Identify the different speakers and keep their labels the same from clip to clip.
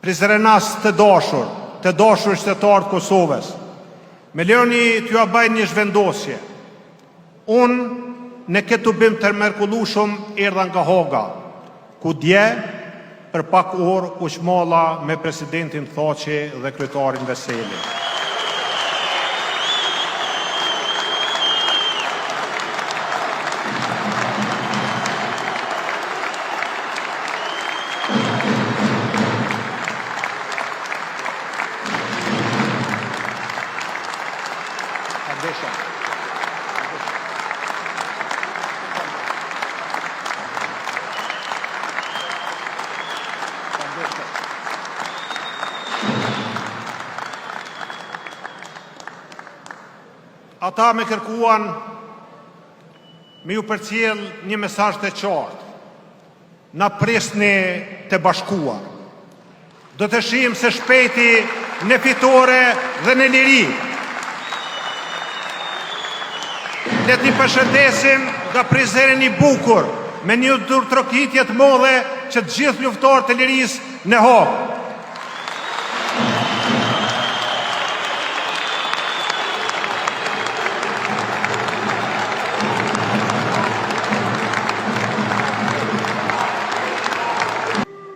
Speaker 1: Prizrenas të dashur qytetarë të Kosovës, me lejoni t'ju baj një zhvendosje. Unë në këtë bim të mrekullueshëm erdha nga Haga, ku dje për pak orë u shmalla me presidentin Thaçi dhe kryetarin Veseli. Ata me kërkuan me ju përcjell një mesazh të qartë. Na prisni të bashkuar. Do të shihim se shpejti në fitore dhe në liri. Le t'i përshëndesim nga Prizreni i bukur, me një trokitje të madhe që të gjithë luftarët e lirisë në Hagë.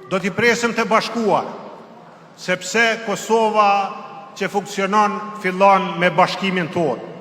Speaker 1: Do t'i presim të bashkuar, sepse Kosova që funksionon fillon me bashkimin tonë.